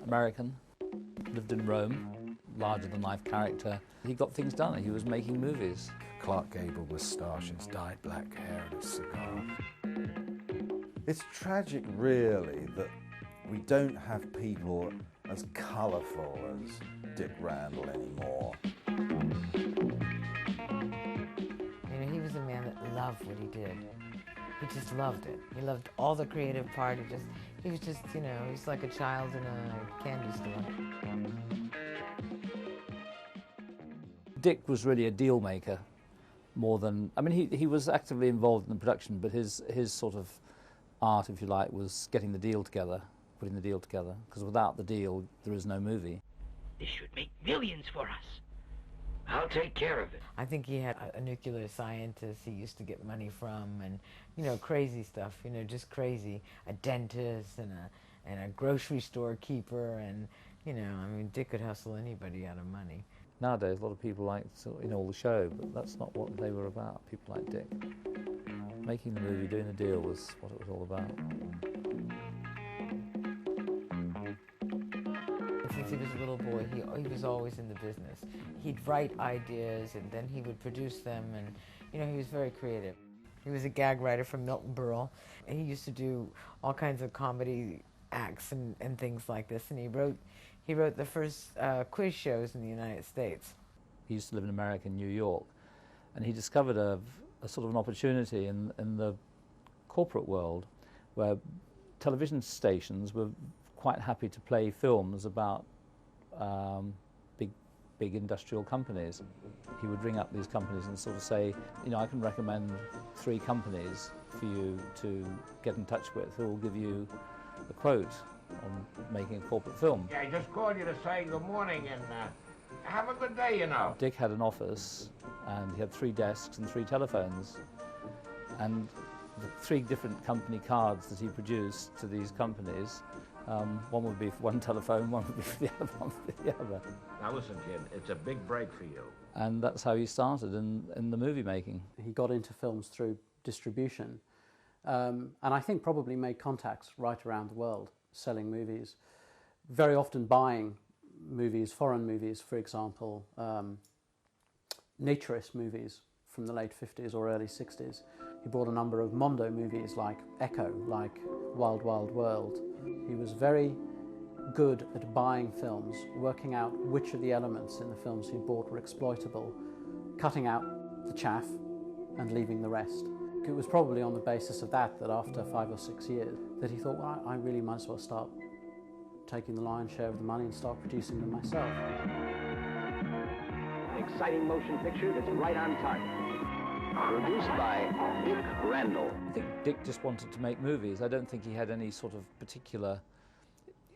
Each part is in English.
American, lived in Rome, larger-than-life character. He got things done. He was making movies. Clark Gable moustaches, dyed black hair and a cigar. It's tragic, really, that we don't have people as colourful as Dick Randall anymore. You know, he was a man that loved what he did. He just loved it. He loved all the creative part. He was just, you know, he's like a child in a candy store. Dick was really a deal maker more than, I mean, he was actively involved in the production, but his sort of art, if you like, was getting the deal together, putting the deal together, because without the deal, there is no movie. This should make millions for us. I'll take care of it. I think he had a nuclear scientist he used to get money from, and, you know, crazy stuff, you know, just crazy. A dentist and a grocery store keeper, and, you know, I mean, Dick could hustle anybody out of money. Nowadays, a lot of people like, you know, all the show, but that's not what they were about, people like Dick. Making the movie, doing the deal was what it was all about. Since he was a little boy, he was always in the business. He'd write ideas, and then he would produce them, and, you know, he was very creative. He was a gag writer from Milton Berle, and he used to do all kinds of comedy acts and things like this, and he wrote the first quiz shows in the United States. He used to live in America, in New York, and he discovered a sort of an opportunity in the corporate world where television stations were quite happy to play films about big industrial companies. He would ring up these companies and sort of say, you know, I can recommend 3 companies for you to get in touch with who will give you a quote on making a corporate film. Yeah, I just called you to say good morning and have a good day, you know. Dick had an office and he had 3 desks and 3 telephones, and the 3 different company cards that he produced to these companies, one would be for one telephone, one would be for the other, one for the other. Now listen, kid, it's a big break for you. And that's how he started in the movie making. He got into films through distribution, and I think probably made contacts right around the world, selling movies, very often buying movies, foreign movies, for example, naturist movies from the late 50s or early 60s. He bought a number of Mondo movies like Echo, like Wild Wild World. He was very good at buying films, working out which of the elements in the films he bought were exploitable, cutting out the chaff and leaving the rest. It was probably on the basis of that after 5 or 6 years that he thought, well, I really might as well start taking the lion's share of the money and start producing them myself. An exciting motion picture that's right on target. Produced by Dick Randall. I think Dick just wanted to make movies. I don't think he had any sort of particular,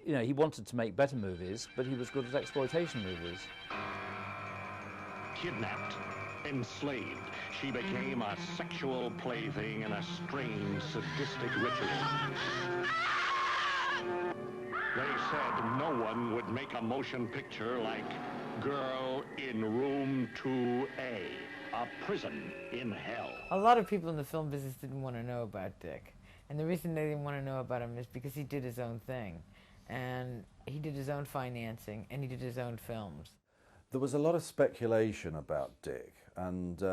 you know, he wanted to make better movies, but he was good at exploitation movies. Kidnapped, enslaved, she became a sexual plaything in a strange, sadistic ritual. They said no one would make a motion picture like Girl in Room 2A, a prison in hell. A lot of people in the film business didn't want to know about Dick. And the reason they didn't want to know about him is because he did his own thing. And he did his own financing, and he did his own films. There was a lot of speculation about Dick, and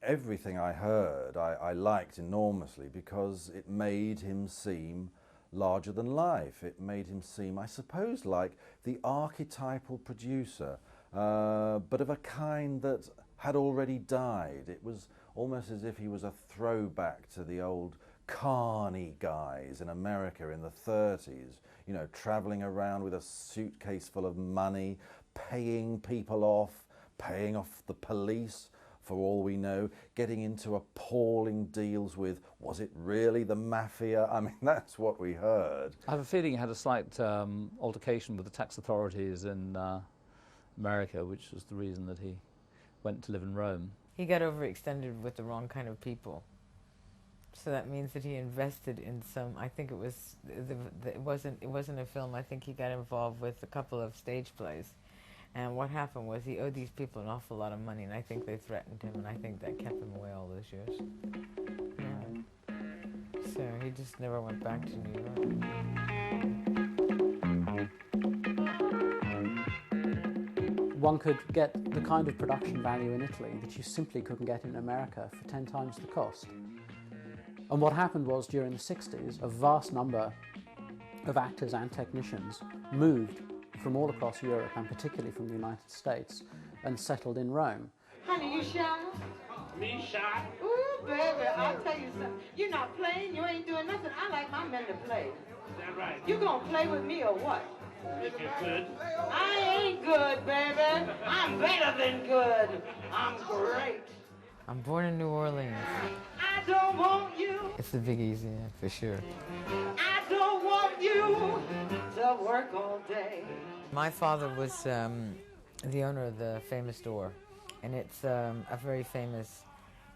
everything I heard I liked enormously because it made him seem larger than life. It made him seem, I suppose, like the archetypal producer, but of a kind that had already died. It was almost as if he was a throwback to the old carny guys in America in the 30s, you know, traveling around with a suitcase full of money, paying people off, paying off the police, for all we know, getting into appalling deals with, was it really the mafia? I mean, that's what we heard. I have a feeling he had a slight altercation with the tax authorities in America, which was the reason that he went to live in Rome. He got overextended with the wrong kind of people. So that means that he invested in some, I think it was, it wasn't a film, I think he got involved with a couple of stage plays. And what happened was he owed these people an awful lot of money, and I think they threatened him, and I think that kept him away all those years. Yeah. So he just never went back to New York. one could get the kind of production value in Italy that you simply couldn't get in America for 10 times the cost. And what happened was, during the 60s, a vast number of actors and technicians moved from all across Europe, and particularly from the United States, and settled in Rome. Honey, you shy? Me shy? Ooh, baby, I'll tell you something. You're not playing, you ain't doing nothing. I like my men to play. Is that right? You gonna play with me or what? If you're good. I ain't good, baby. I'm better than good. I'm great. I'm born in New Orleans. I don't want you. It's the Big Easy, yeah, for sure. I don't want you to work all day. My father was the owner of the famous store, and it's a very famous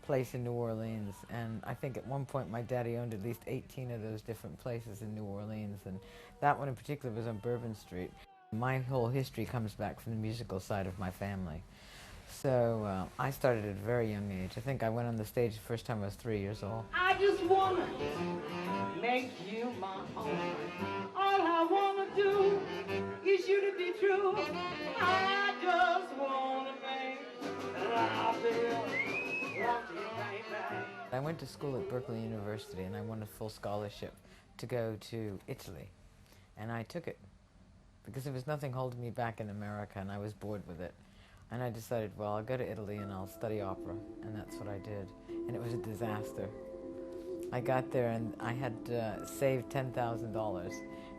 place in New Orleans, and I think at one point my daddy owned at least 18 of those different places in New Orleans, and that one in particular was on Bourbon Street. My whole history comes back from the musical side of my family. So I started at a very young age. I think I went on the stage the first time I was 3 years old. I just wanna make you my own. All I wanna do is you to be true. I just wanna make love to you, love to you, baby. I went to school at Berkeley University, and I won a full scholarship to go to Italy. And I took it because there was nothing holding me back in America, and I was bored with it. And I decided, well, I'll go to Italy and I'll study opera, and that's what I did. And it was a disaster. I got there and I had saved $10,000,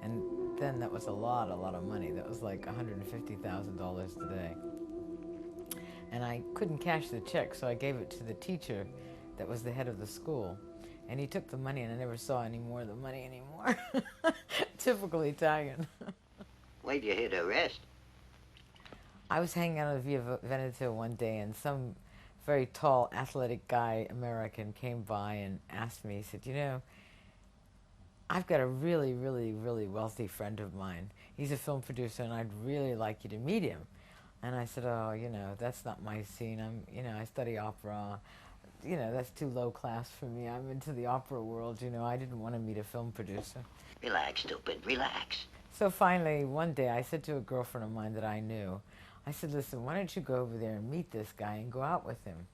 and then that was a lot of money. That was like $150,000 today. And I couldn't cash the check, so I gave it to the teacher that was the head of the school. And he took the money, and I never saw any more of the money anymore. Typical Italian. Wait, you here to rest? I was hanging out at Via Veneto one day, and some very tall, athletic guy, American, came by and asked me, he said, you know, I've got a really, really, really wealthy friend of mine. He's a film producer, and I'd really like you to meet him. And I said, oh, you know, that's not my scene. I study opera. You know, that's too low class for me. I'm into the opera world, you know. I didn't want to meet a film producer. Relax, stupid, relax. So finally, one day, I said to a girlfriend of mine that I knew, I said, listen, why don't you go over there and meet this guy and go out with him?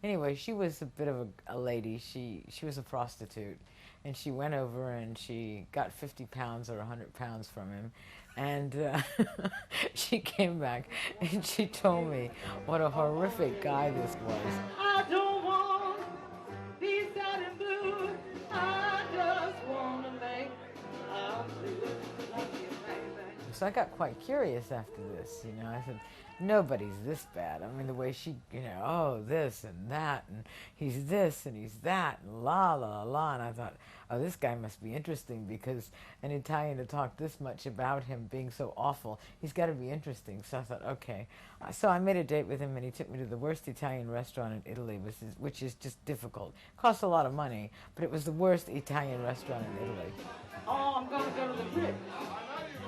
Anyway, she was a bit of a lady. She was a prostitute. And she went over and she got 50 pounds or 100 pounds from him. And she came back and she told me what a horrific guy this was. I don't want to be sad and blue. I just want to make love to you, love you, baby. So I got quite curious after this, you know. I said, nobody's this bad. I mean, the way she, you know, oh, this and that, and he's this and he's that, and la, la, la. And I thought, oh, this guy must be interesting, because an Italian to talk this much about him being so awful, he's got to be interesting. So I thought, okay. So I made a date with him, and he took me to the worst Italian restaurant in Italy, which is just difficult. Cost a lot of money, but it was the worst Italian restaurant in Italy. Oh, I'm going to go to the bridge.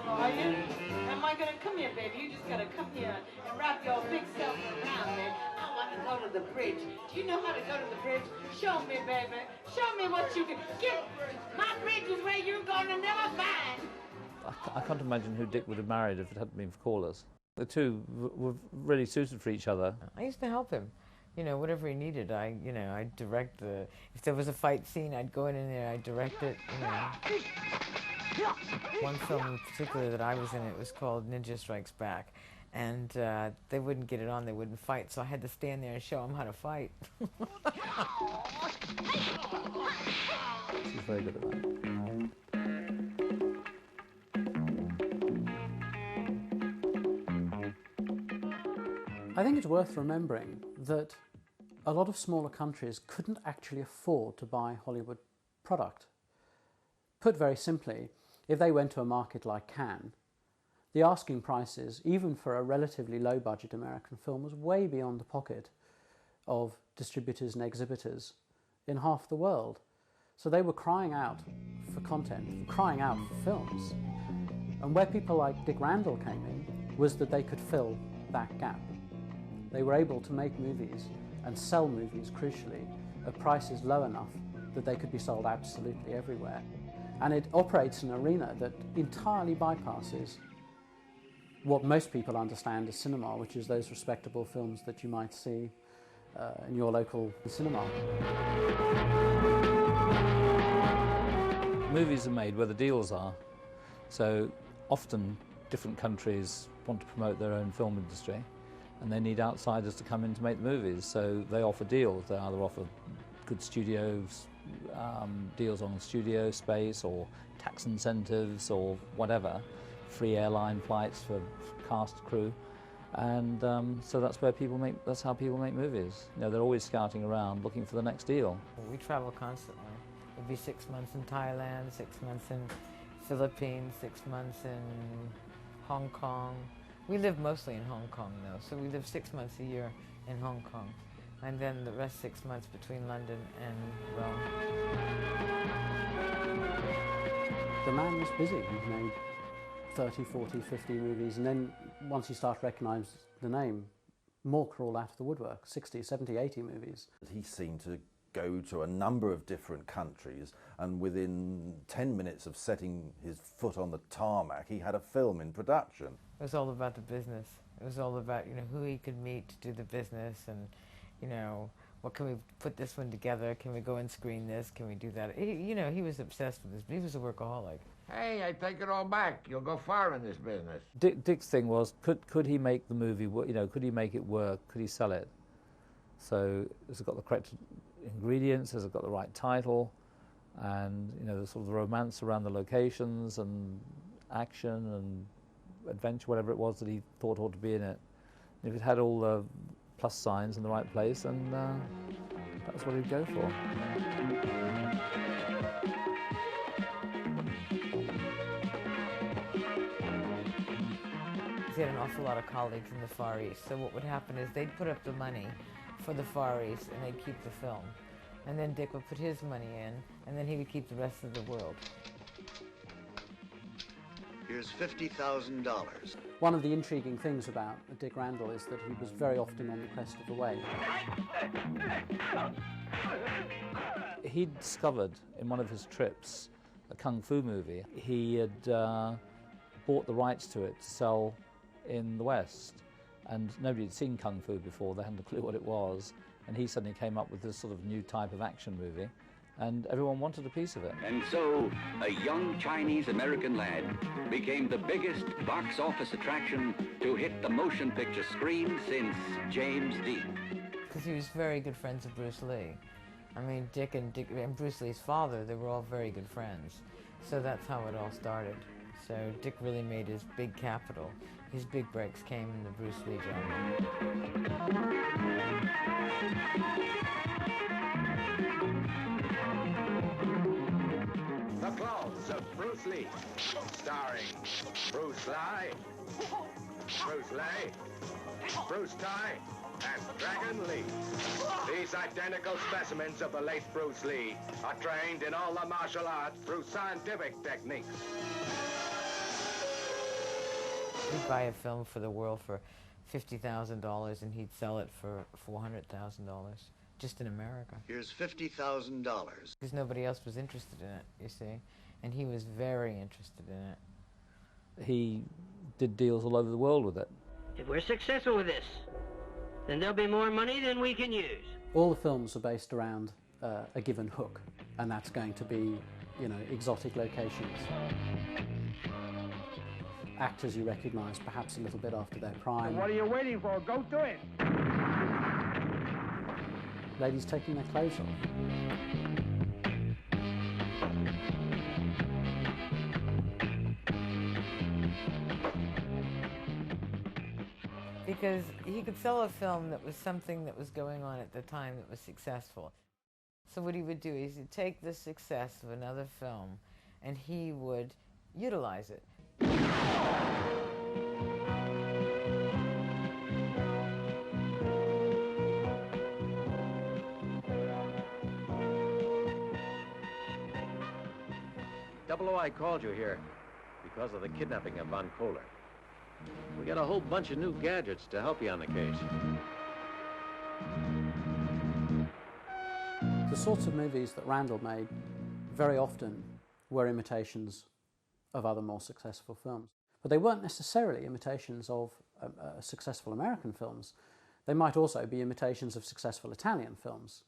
Are you? Am I going to come here, baby? You just got to come here and wrap your big self around me. I want to go to the bridge. Do you know how to go to the bridge? Show me, baby. Show me what you can get. My bridge is where you're going to never find. I can't imagine who Dick would have married if it hadn't been for callers. The two were really suited for each other. I used to help him. You know, whatever he needed, I'd direct the... If there was a fight scene, I'd go in there, I'd direct it, you know. One film in particular that I was in, it was called Ninja Strikes Back. And they wouldn't get it on, they wouldn't fight, so I had to stand there and show them how to fight. She's very good at that. I think it's worth remembering that a lot of smaller countries couldn't actually afford to buy Hollywood product. Put very simply, if they went to a market like Cannes, the asking prices, even for a relatively low-budget American film, was way beyond the pocket of distributors and exhibitors in half the world. So they were crying out for content, crying out for films. And where people like Dick Randall came in was that they could fill that gap. They were able to make movies and sell movies, crucially, at prices low enough that they could be sold absolutely everywhere. And it operates in an arena that entirely bypasses what most people understand as cinema, which is those respectable films that you might see in your local cinema. Movies are made where the deals are, so often different countries want to promote their own film industry and they need outsiders to come in to make the movies, so they offer deals. They either offer good studios, deals on studio space or tax incentives or whatever, free airline flights for cast crew, and so that's how people make movies. You know, they're always scouting around looking for the next deal. We travel constantly. It'd be 6 months in Thailand, 6 months in Philippines, 6 months in Hong Kong. We live mostly in Hong Kong though, so we live 6 months a year in Hong Kong, and then the rest 6 months between London and Rome. The man was busy. He made 30, 40, 50 movies, and then once you start to recognise the name, more crawl out of the woodwork, 60, 70, 80 movies. He seemed to go to a number of different countries, and within 10 minutes of setting his foot on the tarmac, he had a film in production. It was all about the business. It was all about, you know, who he could meet to do the business, and, you know, what can we put this one together? Can we go and screen this? Can we do that? You know, he was obsessed with this. He was a workaholic. Hey, I take it all back. You'll go far in this business. Dick's thing was, could he make the movie, you know, could he make it work? Could he sell it? So has it got the correct ingredients? Has it got the right title? And, you know, the sort of the romance around the locations and action and adventure, whatever it was that he thought ought to be in it. And if it had all the plus signs in the right place, then that's what he'd go for. He had an awful lot of colleagues in the Far East, so what would happen is they'd put up the money for the Far East and they'd keep the film. And then Dick would put his money in, and then he would keep the rest of the world. Here's $50,000. One of the intriguing things about Dick Randall is that he was very often on the crest of the wave. He discovered in one of his trips a kung fu movie. He had bought the rights to it to sell in the West, and nobody had seen kung fu before. They hadn't a clue what it was, and he suddenly came up with this sort of new type of action movie, and everyone wanted a piece of it. And so a young Chinese-American lad became the biggest box office attraction to hit the motion picture screen since James Dean. Because he was very good friends with Bruce Lee. I mean, Dick and Bruce Lee's father, they were all very good friends. So that's how it all started. So Dick really made his big capital. His big breaks came in the Bruce Lee genre. The Claws of Bruce Lee, starring Bruce Lee, Bruce Lee, Bruce Ty, and Dragon Lee. These identical specimens of the late Bruce Lee are trained in all the martial arts through scientific techniques. He'd buy a film for the world for $50,000 and he'd sell it for $400,000, just in America. Here's $50,000. Because nobody else was interested in it, you see, and he was very interested in it. He did deals all over the world with it. If we're successful with this, then there'll be more money than we can use. All the films are based around a given hook, and that's going to be, you know, exotic locations. Actors you recognise perhaps a little bit after their prime. What are you waiting for? Go do it! Ladies taking their clothes off. Because he could sell a film that was something that was going on at the time that was successful. So what he would do is he'd take the success of another film and he would utilize it. I called you here because of the kidnapping of Von Kohler. We got a whole bunch of new gadgets to help you on the case. The sorts of movies that Randall made very often were imitations of other more successful films. But they weren't necessarily imitations of successful American films. They might also be imitations of successful Italian films.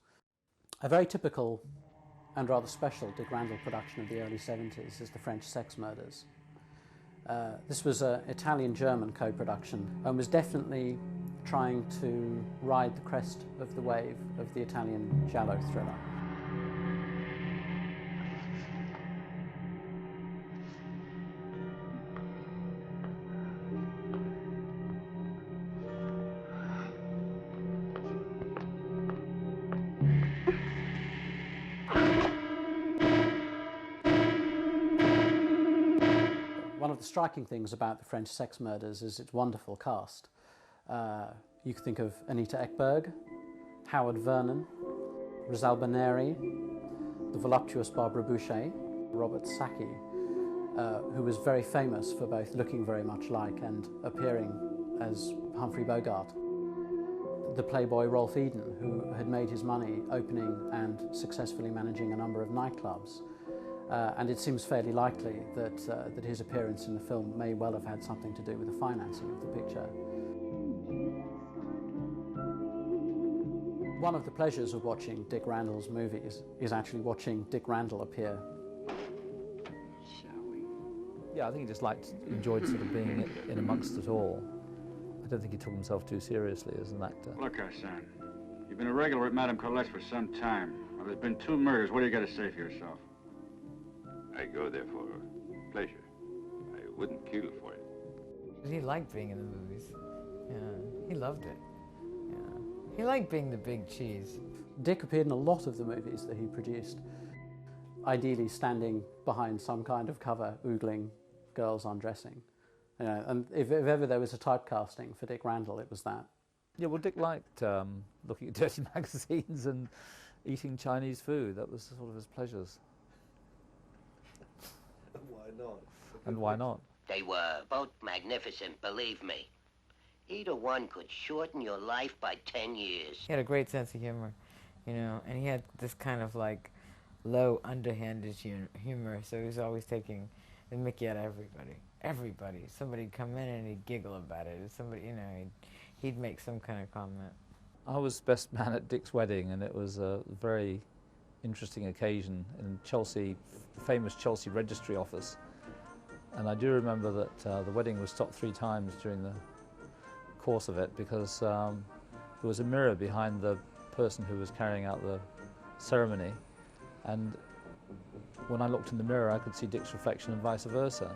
A very typical and rather special Dick Randall production of the early 70s is the French Sex Murders. This was an Italian-German co-production and was definitely trying to ride the crest of the wave of the Italian giallo thriller. One of the striking things about the French Sex Murders is its wonderful cast. You could think of Anita Ekberg, Howard Vernon, Rizal Baneri, the voluptuous Barbara Boucher, Robert Sacchi, who was very famous for both looking very much like and appearing as Humphrey Bogart. The playboy Rolf Eden, who had made his money opening and successfully managing a number of nightclubs. And it seems fairly likely that his appearance in the film may well have had something to do with the financing of the picture. One of the pleasures of watching Dick Randall's movies is actually watching Dick Randall appear. Yeah, I think he just enjoyed sort of being in amongst it all. I don't think he took himself too seriously as an actor. Look, Arsene, you've been a regular at Madame Colette's for some time. Well, there's been 2 murders. What do you got to say for yourself? I go there for pleasure. I wouldn't kill for it. He liked being in the movies. Yeah, he loved it. Yeah. He liked being the big cheese. Dick appeared in a lot of the movies that he produced, ideally standing behind some kind of cover, oogling girls undressing. You know, and if ever there was a typecasting for Dick Randall, it was that. Yeah, well, Dick liked looking at dirty magazines and eating Chinese food. That was sort of his pleasures. Why not? And why not? They were both magnificent, believe me. Either one could shorten your life by 10 years. He had a great sense of humor, you know, and he had this kind of like low, underhanded humor, so he was always taking the mickey out of everybody. Everybody. Somebody'd come in and he'd giggle about it. Somebody, you know, he'd make some kind of comment. I was best man at Dick's wedding, and it was a very interesting occasion in Chelsea, the famous Chelsea registry office. And I do remember that the wedding was stopped 3 times during the course of it because there was a mirror behind the person who was carrying out the ceremony, and when I looked in the mirror I could see Dick's reflection and vice versa.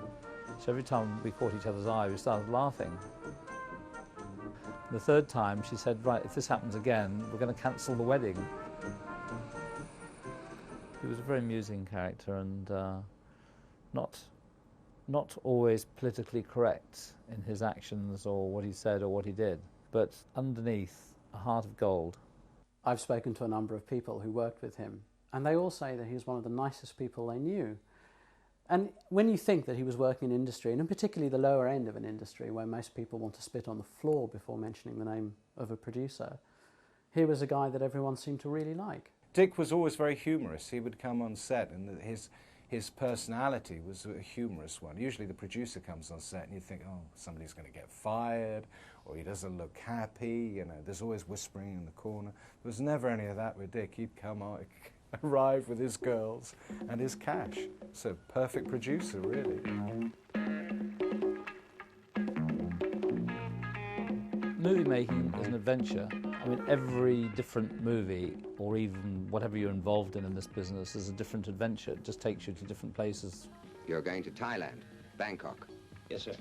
So every time we caught each other's eye we started laughing. The 3rd time she said, right, if this happens again we're going to cancel the wedding. He was a very amusing character and not always politically correct in his actions or what he said or what he did, but underneath, a heart of gold. I've spoken to a number of people who worked with him, and they all say that he was one of the nicest people they knew. And when you think that he was working in industry, and in particularly the lower end of an industry where most people want to spit on the floor before mentioning the name of a producer, here was a guy that everyone seemed to really like. Dick was always very humorous. He would come on set and his personality was a humorous one. Usually the producer comes on set and you think, oh, somebody's going to get fired, or he doesn't look happy, you know, there's always whispering in the corner. There was never any of that with Dick. He'd come on, arrive with his girls and his cash. So perfect producer, really. Movie making is an adventure. I mean, every different movie, or even whatever you're involved in this business, is a different adventure. It just takes you to different places. You're going to Thailand, Bangkok. Yes, sir.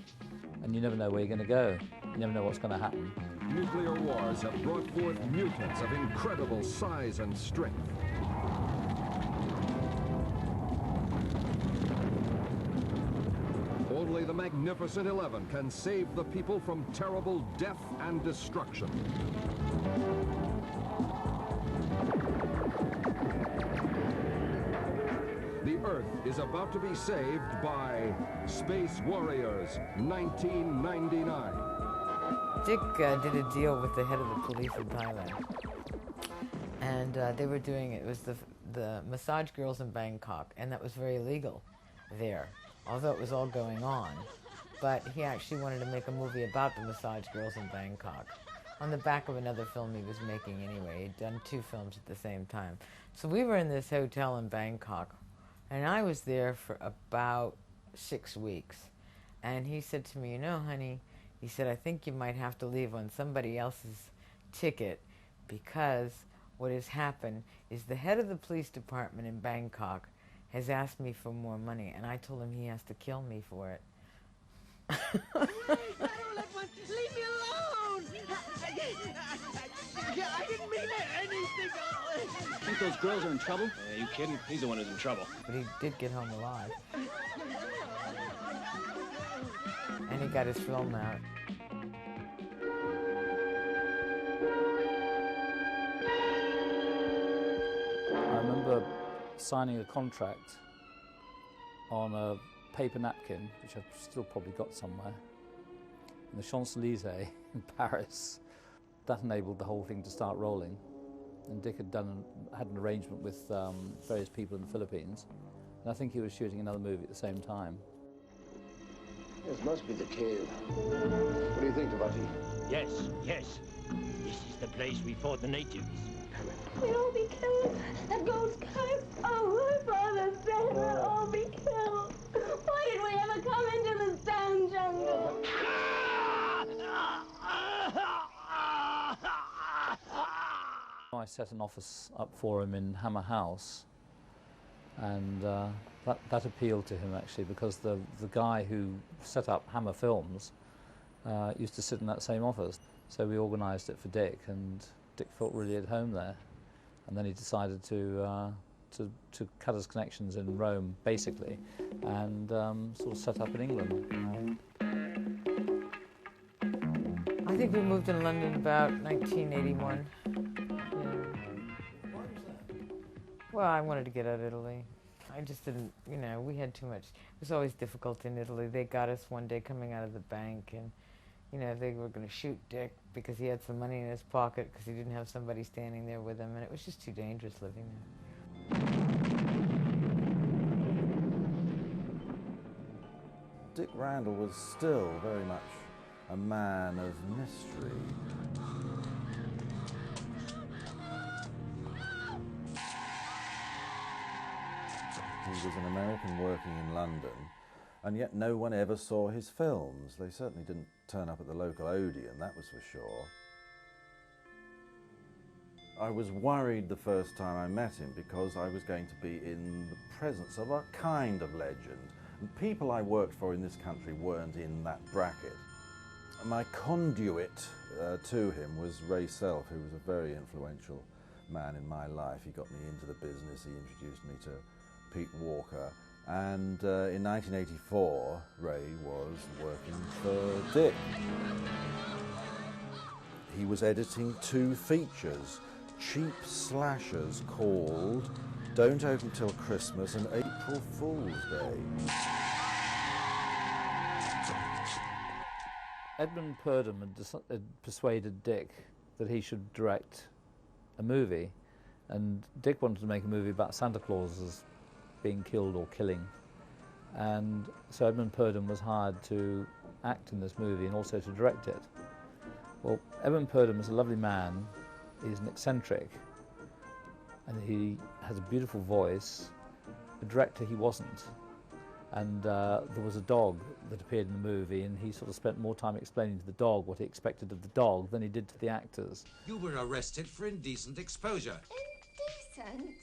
And you never know where you're going to go. You never know what's going to happen. Nuclear wars have brought forth mutants of incredible size and strength. Only the Magnificent 11 can save the people from terrible death and destruction. The Earth is about to be saved by Space Warriors 1999. Dick did a deal with the head of the police in Thailand. And they were doing, it was the massage girls in Bangkok, and that was very illegal there. Although it was all going on, but he actually wanted to make a movie about the massage girls in Bangkok, on the back of another film he was making anyway. He'd done 2 films at the same time. So we were in this hotel in Bangkok, and I was there for about 6 weeks. And he said to me, you know, honey, he said, I think you might have to leave on somebody else's ticket, because what has happened is the head of the police department in Bangkok has asked me for more money, and I told him he has to kill me for it. Leave me alone! I didn't mean anything. Think those girls are in trouble? Are you kidding? He's the one who's in trouble. But he did get home alive. And he got his film out. I remember signing a contract on a paper napkin, which I've still probably got somewhere, in the Champs-Élysées in Paris. That enabled the whole thing to start rolling. And Dick had an arrangement with various people in the Philippines, and I think he was shooting another movie at the same time. This must be the cave. What do you think, Devati? Yes, yes. This is the place we fought the natives. We'll all be killed. The gold sky. Oh, my father said we'll all be killed. Why did we ever come into the stone jungle? I set an office up for him in Hammer House, and that appealed to him actually, because the guy who set up Hammer Films used to sit in that same office. So we organised it for Dick, and Dick felt really at home there. And then he decided to cut his connections in Rome, basically, and sort of set up in England. I think we moved in London about 1981. Well, I wanted to get out of Italy. I just didn't, you know, we had too much. It was always difficult in Italy. They got us one day coming out of the bank, and, you know, they were going to shoot Dick because he had some money in his pocket because he didn't have somebody standing there with him, and it was just too dangerous living there. Dick Randall was still very much a man of mystery. He was an American working in London, and yet no one ever saw his films. They certainly didn't turn up at the local Odeon, that was for sure. I was worried the first time I met him because I was going to be in the presence of a kind of legend. And people I worked for in this country weren't in that bracket. My conduit to him was Ray Self, who was a very influential man in my life. He got me into the business, he introduced me to Pete Walker, and in 1984 Ray was working for Dick. He was editing 2 features, cheap slashers called Don't Open Till Christmas and April Fool's Day. Edmund Purdom had persuaded Dick that he should direct a movie, and Dick wanted to make a movie about Santa Claus as being killed or killing, and so Edmund Purdom was hired to act in this movie and also to direct it. Well, Edmund Purdom is a lovely man, he's an eccentric, and he has a beautiful voice. A director he wasn't, and there was a dog that appeared in the movie, and he sort of spent more time explaining to the dog what he expected of the dog than he did to the actors. You were arrested for indecent exposure. Indecent?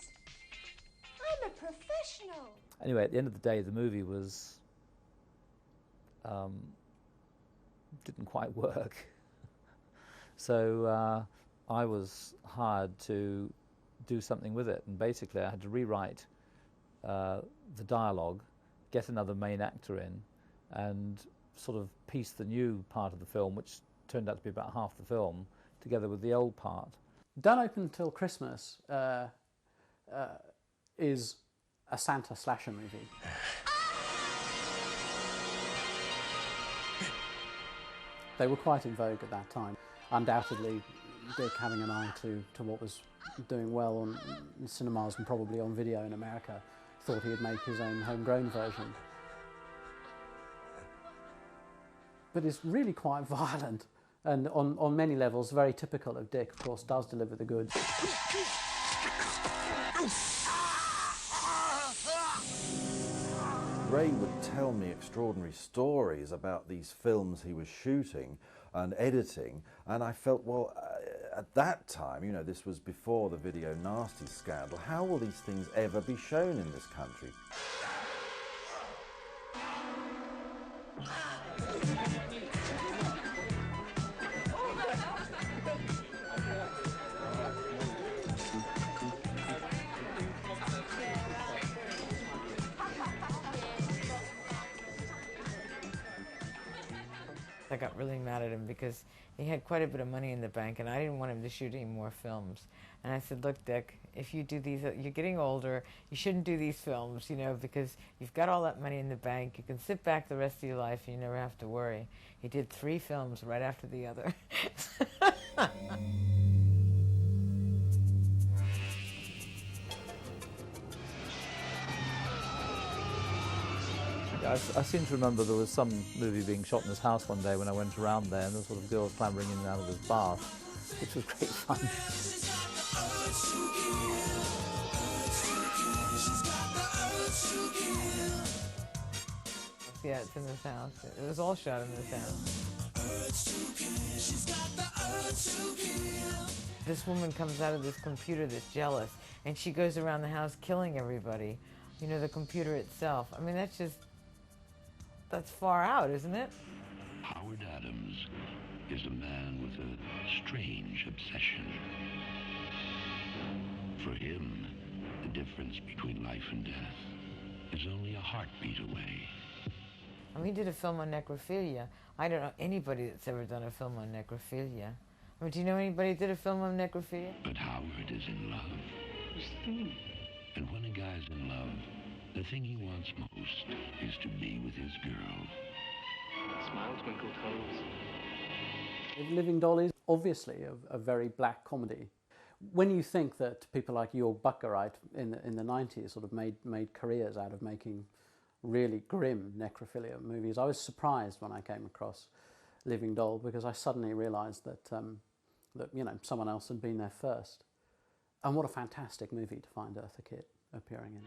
I'm a professional. Anyway, at the end of the day, the movie was didn't quite work. So I was hired to do something with it, and basically I had to rewrite the dialogue, get another main actor in, and sort of piece the new part of the film, which turned out to be about half the film, together with the old part. Don't Open Till Christmas is a Santa slasher movie. They were quite in vogue at that time. Undoubtedly, Dick, having an eye to what was doing well on cinemas and probably on video in America, thought he'd make his own homegrown version. but it's really quite violent, and on many levels very typical of Dick. Of course, does deliver the goods. Ray would tell me extraordinary stories about these films he was shooting and editing, and I felt, well, at that time, you know, this was before the video nasty scandal, how will these things ever be shown in this country? I got really mad at him because he had quite a bit of money in the bank and I didn't want him to shoot any more films. And I said, look, Dick, if you do these, you're getting older, you shouldn't do these films, you know, because you've got all that money in the bank, you can sit back the rest of your life and you never have to worry. He did 3 films right after the other. I seem to remember there was some movie being shot in his house one day when I went around there, and there were sort of girls clambering in and out of his bath, which was great fun. Yeah, it's in his house. It was all shot in his house. This woman comes out of this computer that's jealous, and she goes around the house killing everybody. You know, the computer itself. I mean, that's far out, isn't it? Howard Adams is a man with a strange obsession. For him, the difference between life and death is only a heartbeat away. I mean, he did a film on necrophilia. I don't know anybody that's ever done a film on necrophilia. I mean, do you know anybody that did a film on necrophilia? But Howard is in love. And when a guy's in love, the thing he wants most is to be with his girl. Smile, twinkle toes. Living Doll is obviously a very black comedy. When you think that people like Jörg Buckereit in the 90s sort of made careers out of making really grim necrophilia movies, I was surprised when I came across Living Doll, because I suddenly realised that you know, someone else had been there first. And what a fantastic movie to find Eartha Kitt appearing in.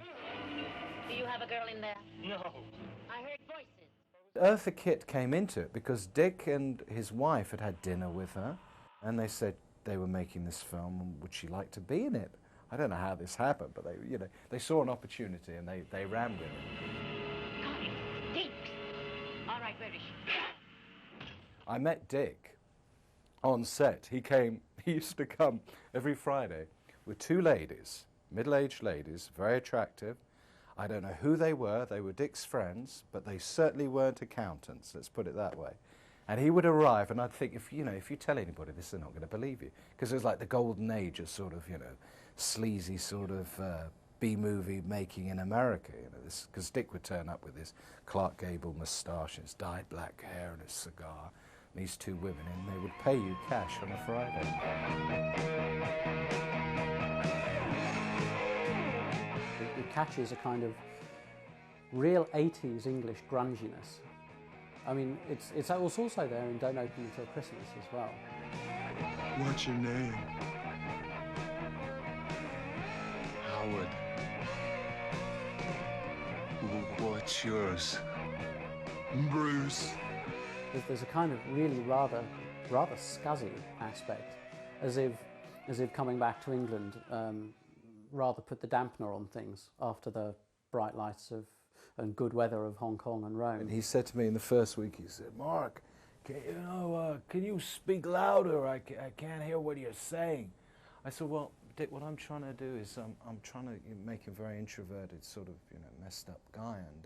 Do you have a girl in there? No. I heard voices. Eartha Kitt came into it because Dick and his wife had dinner with her, and they said they were making this film and would she like to be in it? I don't know how this happened, but they saw an opportunity and they ran with it. Got it. Dick. All right, where is she? I met Dick on set. He used to come every Friday with 2 ladies, middle-aged ladies, very attractive. I don't know who they were Dick's friends, but they certainly weren't accountants, let's put it that way. And he would arrive, and I'd think, if you tell anybody this, they're not going to believe you. Because it was like the golden age of sort of, sleazy sort of B-movie making in America. Because Dick would turn up with his Clark Gable moustache, his dyed black hair, and his cigar. And these 2 women, and they would pay you cash on a Friday. It catches a kind of real 80s English grunginess. I mean, it's also there in Don't Open Until Christmas as well. What's your name? Howard. What's yours? Bruce. There's a kind of really rather scuzzy aspect, as if coming back to England rather put the dampener on things after the bright lights and good weather of Hong Kong and Rome. And he said to me in the first week, he said, "Mark, can you speak louder? I can't hear what you're saying." I said, "Well, Dick, what I'm trying to do is I'm trying to make a very introverted, sort of messed up guy, and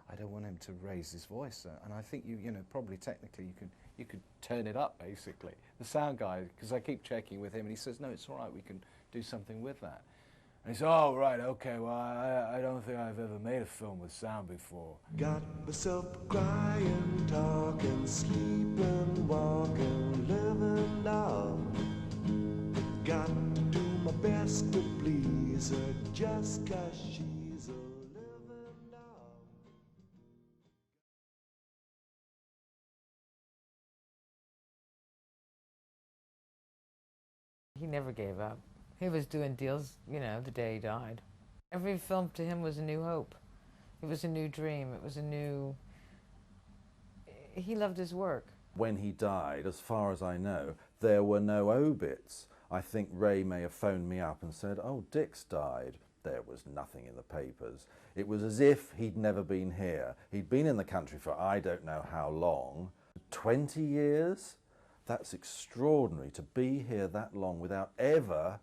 I don't want him to raise his voice. And I think probably technically you could turn it up, basically." The sound guy, because I keep checking with him, and he says, "No, it's all right. We can do something with that." And he said, "Oh, right, okay, well, I don't think I've ever made a film with sound before." Got myself crying, talking, sleeping, walking, living doll. Got to do my best to please her just 'cause she's a He never gave up. He was doing deals, you know, the day he died. Every film to him was a new hope. It was a new dream. It was a new... He loved his work. When he died, as far as I know, there were no obits. I think Ray may have phoned me up and said, "Oh, Dick's died." There was nothing in the papers. It was as if he'd never been here. He'd been in the country for I don't know how long. 20 years? That's extraordinary, to be here that long without ever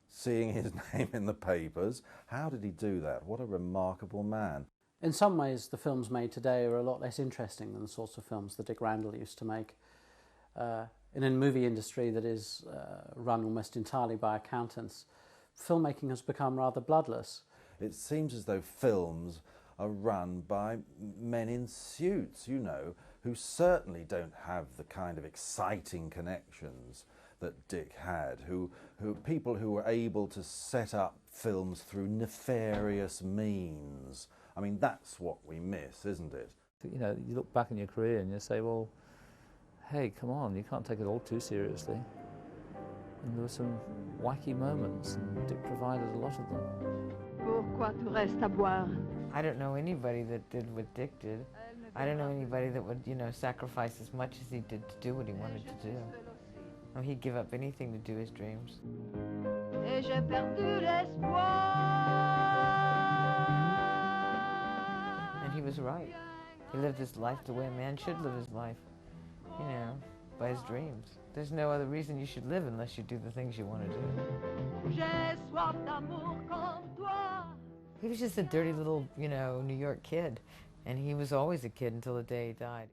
seeing his name in the papers. How did he do that? What a remarkable man. In some ways, the films made today are a lot less interesting than the sorts of films that Dick Randall used to make. In a movie industry that is run almost entirely by accountants, filmmaking has become rather bloodless. It seems as though films are run by men in suits, you know, who certainly don't have the kind of exciting connections that Dick had, people who were able to set up films through nefarious means. I mean, that's what we miss, isn't it? You know, you look back in your career and you say, well, hey, come on, you can't take it all too seriously. And there were some wacky moments, and Dick provided a lot of them. Pourquoi tu restes à boire? I don't know anybody that did what Dick did. I don't know anybody that would, you know, sacrifice as much as he did to do what he wanted to do. Oh, he'd give up anything to do his dreams. Et j'ai perdu l'espoir. And he was right. He lived his life the way a man should live his life, you know, by his dreams. There's no other reason you should live unless you do the things you want to do. J'ai soif d'amour comme toi. He was just a dirty little, you know, New York kid. And he was always a kid until the day he died.